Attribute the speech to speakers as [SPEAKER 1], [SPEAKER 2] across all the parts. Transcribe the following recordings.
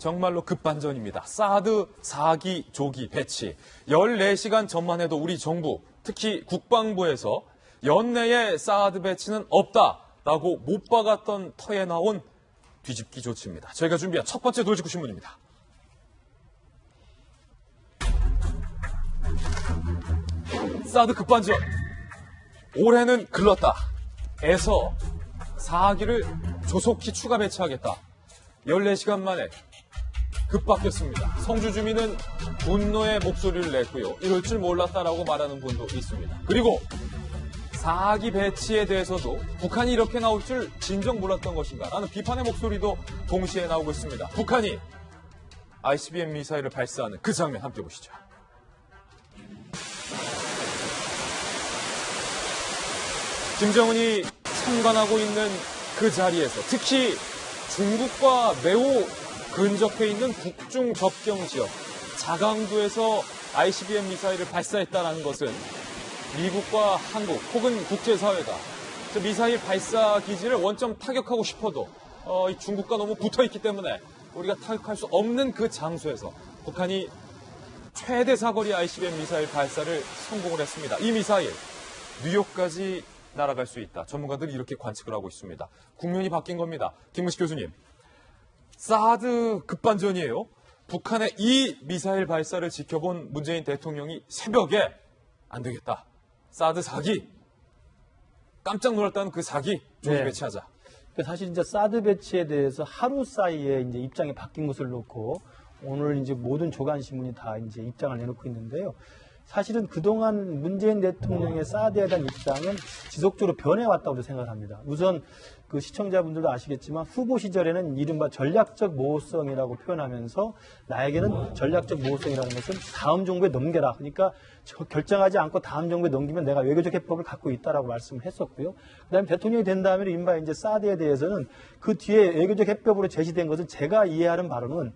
[SPEAKER 1] 정말로 급반전입니다. 사드 4기 조기 배치. 14시간 전만 해도 우리 정부, 특히 국방부에서 연내에 사드 배치는 없다라고 못 박았던 터에 나온 뒤집기 조치입니다. 저희가 준비한 첫 번째 돌직구 신문입니다. 사드 급반전. 올해는 글렀다. 에서 4기를 조속히 추가 배치하겠다. 14시간 만에 급바뀌었습니다. 성주 주민은 분노의 목소리를 냈고요. 이럴 줄 몰랐다라고 말하는 분도 있습니다. 그리고 4기 배치에 대해서도 북한이 이렇게 나올 줄 진정 몰랐던 것인가 라는 비판의 목소리도 동시에 나오고 있습니다. 북한이 ICBM 미사일을 발사하는 그 장면 함께 보시죠. 김정은이 참관하고 있는 그 자리에서 특히 중국과 매우 근접해 있는 북중 접경 지역 자강도에서 ICBM 미사일을 발사했다는 것은 미국과 한국 혹은 국제사회가 미사일 발사 기지를 원점 타격하고 싶어도 이 중국과 너무 붙어있기 때문에 우리가 타격할 수 없는 그 장소에서 북한이 최대 사거리 ICBM 미사일 발사를 성공을 했습니다. 이 미사일 뉴욕까지 날아갈 수 있다. 전문가들이 이렇게 관측을 하고 있습니다. 국면이 바뀐 겁니다. 김문식 교수님, 사드 급반전이에요. 북한의 이 미사일 발사를 지켜본 문재인 대통령이 새벽에 안 되겠다. 사드 4기. 깜짝 놀랐다는 그 4기 조기 배치하자.
[SPEAKER 2] 사실 이제 사드 배치에 대해서 하루 사이에 이제 입장이 바뀐 것을 놓고 오늘 이제 모든 조간 신문이 다 이제 입장을 내놓고 있는데요. 사실은 그동안 문재인 대통령의 사드에 대한 입장은 지속적으로 변해왔다고 생각합니다. 우선 그 시청자분들도 아시겠지만 후보 시절에는 이른바 전략적 모호성이라고 표현하면서 나에게는 전략적 모호성이라는 것은 다음 정부에 넘겨라. 그러니까 결정하지 않고 다음 정부에 넘기면 내가 외교적 해법을 갖고 있다라고 말씀을 했었고요. 그다음에 대통령이 된 다음에 이른바 이제 사드에 대해서는 그 뒤에 외교적 해법으로 제시된 것은 제가 이해하는 바로는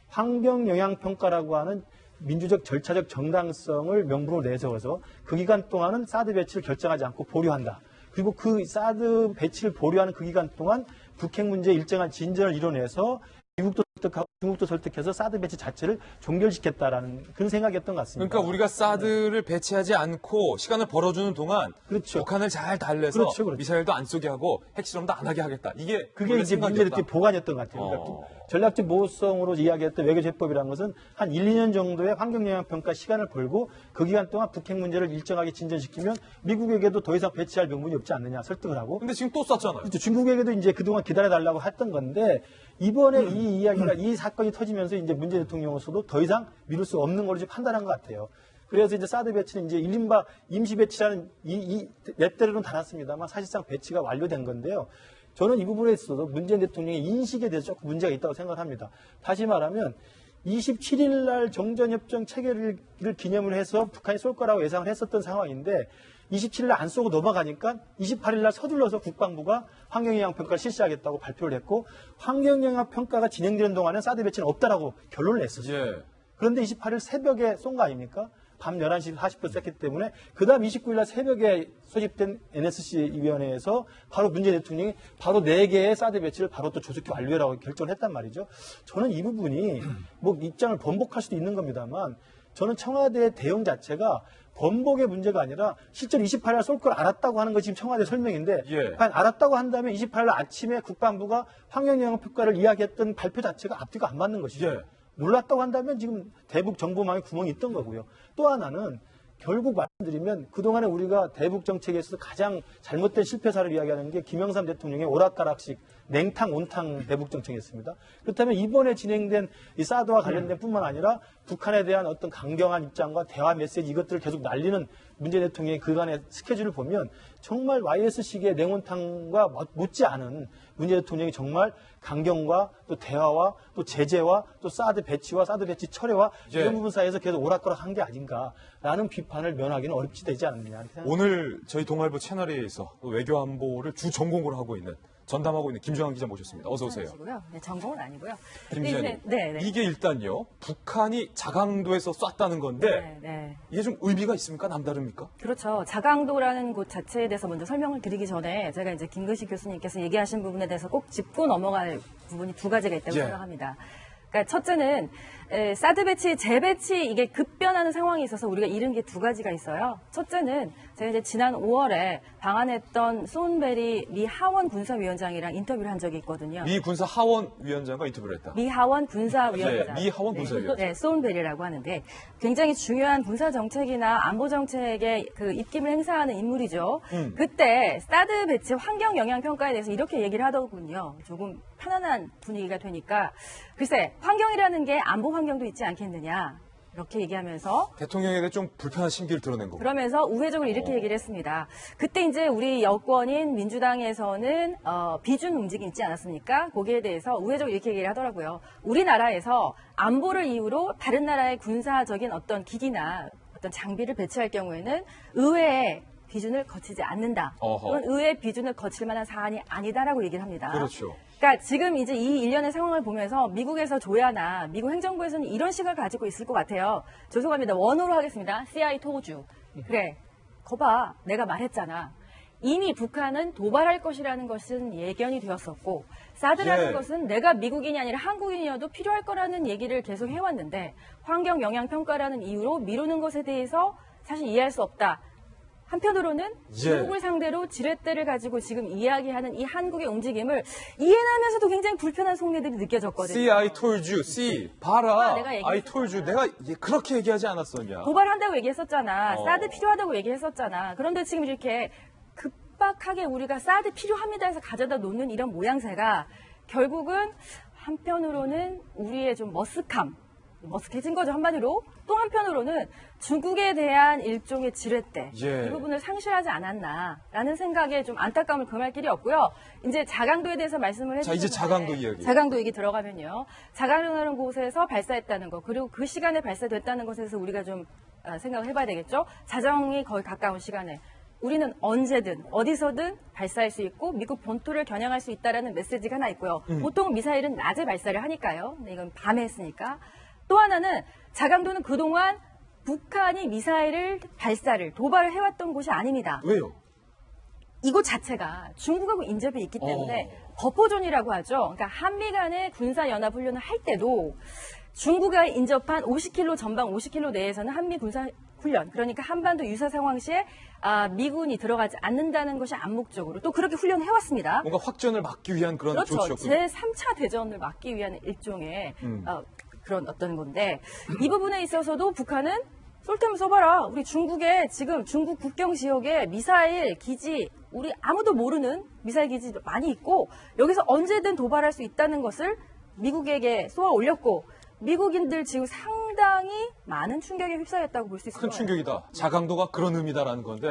[SPEAKER 2] 환경 영향 평가라고 하는 민주적 절차적 정당성을 명분으로 내세워서 그 기간 동안은 사드 배치를 결정하지 않고 보류한다. 그리고 그 사드 배치를 보류하는 그 기간 동안 북핵 문제에 일정한 진전을 이뤄내서 미국도 설득하고 중국도 설득해서 사드 배치 자체를 종결시켰다라는 그런 생각이었던 것 같습니다.
[SPEAKER 1] 그러니까 우리가 사드를 배치하지 않고 시간을 벌어주는 동안
[SPEAKER 2] 그렇죠.
[SPEAKER 1] 북한을 잘 달래서
[SPEAKER 2] 그렇죠.
[SPEAKER 1] 미사일도 안 쏘게 하고 핵실험도 안 하게 하겠다.
[SPEAKER 2] 그게 이제 문제의 보관이었던 것 같아요. 그러니까 전략적 모호성으로 이야기했던 외교제법이라는 것은 한 1, 2년 정도의 환경영향평가 시간을 벌고 그 기간 동안 북핵 문제를 일정하게 진전시키면 미국에게도 더 이상 배치할 명분이 없지 않느냐 설득을 하고.
[SPEAKER 1] 근데 지금 또 쐈잖아요.
[SPEAKER 2] 그렇죠. 중국에게도 이제 그동안 기다려달라고 했던 건데 이번에 이 이야기가 이 사건이 터지면서 이제 문재인 대통령으로서도 더 이상 미룰 수 없는 걸로 판단한 것 같아요. 그래서 이제 사드 배치는 이제 이른바 임시 배치라는 이 렛대로는 달았습니다만 사실상 배치가 완료된 건데요. 저는 이 부분에 있어서 문재인 대통령의 인식에 대해서 조금 문제가 있다고 생각합니다. 다시 말하면 27일 날 정전협정 체결을 기념을 해서 북한이 쏠 거라고 예상을 했었던 상황인데 27일 날 안 쏘고 넘어가니까 28일 날 서둘러서 국방부가 환경영향평가를 실시하겠다고 발표를 했고 환경영향평가가 진행되는 동안은 사드 배치는 없다라고 결론을 냈었어요.
[SPEAKER 1] 예.
[SPEAKER 2] 그런데 28일 새벽에 쏜 거 아닙니까? 밤 11시 40분 쐈기 때문에 그 다음 29일 날 새벽에 소집된 NSC 위원회에서 바로 문재인 대통령이 바로 4개의 사드 배치를 바로 또 조속히 완료라고 결정을 했단 말이죠. 저는 이 부분이 뭐 입장을 번복할 수도 있는 겁니다만 저는 청와대의 대응 자체가 번복의 문제가 아니라 실제로 28일 날 쏠 걸 알았다고 하는 것이 지금 청와대 설명인데 알았다고 한다면 28일 날 아침에 국방부가 환경영향평가를 이야기했던 발표 자체가 앞뒤가 안 맞는 것이죠. 놀랐다고 한다면 지금 대북 정보망에 구멍이 있던 거고요. 또 하나는 결국 말씀드리면 그동안에 우리가 대북 정책에서 가장 잘못된 실패 사례를 이야기하는 게 김영삼 대통령의 오락가락식 냉탕 온탕 대북 정책이었습니다. 그렇다면 이번에 진행된 이 사드와 관련된 뿐만 아니라 북한에 대한 어떤 강경한 입장과 대화 메시지 이것들을 계속 날리는 문재인 대통령의 그간의 스케줄을 보면 정말 YS식의 냉온탕과 못지않은 문재인 대통령이 정말 강경과 또 대화와 또 제재와 또 사드 배치와 사드 배치 철회와 이런 부분 사이에서 계속 오락가락한 게 아닌가라는 비판을 면하기는 어렵지 되지 않느냐.
[SPEAKER 1] 오늘 저희 동아일보 채널에서 외교안보를 주 전공으로 하고 있는 전담하고 있는 김정한 기자 모셨습니다. 어서 오세요.
[SPEAKER 3] 네, 전공은 아니고요.
[SPEAKER 1] 김 기자님, 이게 일단요. 북한이 자강도에서 쐈다는 건데 이게 좀 의미가 있습니까? 남다릅니까?
[SPEAKER 3] 그렇죠. 자강도라는 곳 자체에 대해서 먼저 설명을 드리기 전에 제가 이제 김근식 교수님께서 얘기하신 부분에 대해서 꼭 짚고 넘어갈 부분이 두 가지가 있다고 생각합니다. 그러니까 첫째는 사드 배치, 재배치 이게 급변하는 상황이 있어서 우리가 잃은 게 두 가지가 있어요. 첫째는 제가 이제 지난 5월에 방한했던 손베리 미 하원 군사위원장이랑 인터뷰를 한 적이 있거든요.
[SPEAKER 1] 미 군사 하원 위원장과 인터뷰를 했다.
[SPEAKER 3] 미 하원 군사위원장.
[SPEAKER 1] 미 하원 군사위원장.
[SPEAKER 3] 네, 손베리라고 하는데 굉장히 중요한 군사 정책이나 안보 정책에 그 입김을 행사하는 인물이죠. 그때 사드 배치 환경 영향 평가에 대해서 이렇게 얘기를 하더군요. 조금 편안한 분위기가 되니까 글쎄 환경이라는 게 안보 환경도 있지 않겠느냐 이렇게 얘기하면서
[SPEAKER 1] 대통령에게 좀 불편한 심기를 드러낸 거고.
[SPEAKER 3] 그러면서 우회적으로 이렇게 얘기를 했습니다. 그때 이제 우리 여권인 민주당에서는 비준 움직임 있지 않았습니까? 거기에 대해서 우회적으로 이렇게 얘기를 하더라고요. 우리나라에서 안보를 이유로 다른 나라의 군사적인 어떤 기기나 어떤 장비를 배치할 경우에는 의회의 비준을 거치지 않는다. 그건 의회의 비준을 거칠 만한 사안이 아니다라고 얘기를 합니다.
[SPEAKER 1] 그렇죠.
[SPEAKER 3] 그러니까 지금 이제 이 일련의 상황을 보면서 미국에서 조야나 미국 행정부에서는 이런 시각을 가지고 있을 것 같아요. 죄송합니다. 원어로 하겠습니다. CI 토주. 그래. 거봐. 내가 말했잖아. 이미 북한은 도발할 것이라는 것은 예견이 되었었고 사드라는 것은 내가 미국인이 아니라 한국인이어도 필요할 거라는 얘기를 계속 해왔는데 환경 영향 평가라는 이유로 미루는 것에 대해서 사실 이해할 수 없다. 한편으로는 중국을 상대로 지렛대를 가지고 지금 이야기하는 이 한국의 움직임을 이해하면서도 굉장히 불편한 속내들이 느껴졌거든요.
[SPEAKER 1] See, I told you. See, 봐라.
[SPEAKER 3] 내가
[SPEAKER 1] I told you. 내가 그렇게 얘기하지 않았었냐.
[SPEAKER 3] 도발한다고 얘기했었잖아. 사드 필요하다고 얘기했었잖아. 그런데 지금 이렇게 급박하게 우리가 사드 필요합니다 해서 가져다 놓는 이런 모양새가 결국은 한편으로는 우리의 좀 머쓱해진 거죠, 한마디로. 또 한편으로는 중국에 대한 일종의 지렛대. 이 부분을 상실하지 않았나라는 생각에 좀 안타까움을 금할 길이 없고요. 이제 자강도에 대해서 말씀을 해주셨는데.
[SPEAKER 1] 자, 이제 자강도 이야기.
[SPEAKER 3] 자강도 얘기 들어가면요. 자강도라는 곳에서 발사했다는 거, 그리고 그 시간에 발사됐다는 것에서 우리가 좀 생각을 해봐야 되겠죠. 자정이 거의 가까운 시간에. 우리는 언제든 어디서든 발사할 수 있고 미국 본토를 겨냥할 수 있다는 메시지가 하나 있고요. 보통 미사일은 낮에 발사를 하니까요. 근데 이건 밤에 했으니까. 또 하나는 자강도는 그동안 북한이 미사일을 도발을 해왔던 곳이 아닙니다.
[SPEAKER 1] 왜요?
[SPEAKER 3] 이곳 자체가 중국하고 인접해 있기 때문에 버퍼존이라고 하죠. 그러니까 한미 간의 군사연합훈련을 할 때도 중국과 인접한 50km 전방 50km 내에서는 한미 군사훈련, 그러니까 한반도 유사 상황 시에 미군이 들어가지 않는다는 것이 암묵적으로 또 그렇게 훈련해왔습니다.
[SPEAKER 1] 뭔가 확전을 막기 위한 그런
[SPEAKER 3] 그렇죠.
[SPEAKER 1] 조치였군요.
[SPEAKER 3] 제3차 대전을 막기 위한 일종의 그런 어떤 건데 이 부분에 있어서도 북한은 쏠템을 써봐라. 우리 중국에 지금 중국 국경 지역에 미사일 기지 우리 아무도 모르는 미사일 기지 많이 있고 여기서 언제든 도발할 수 있다는 것을 미국에게 쏘아 올렸고 미국인들 지금 상당히 많은 충격에 휩싸였다고 볼 수 있을
[SPEAKER 1] 큰
[SPEAKER 3] 거예요.
[SPEAKER 1] 충격이다. 자강도가 그런 의미다라는 건데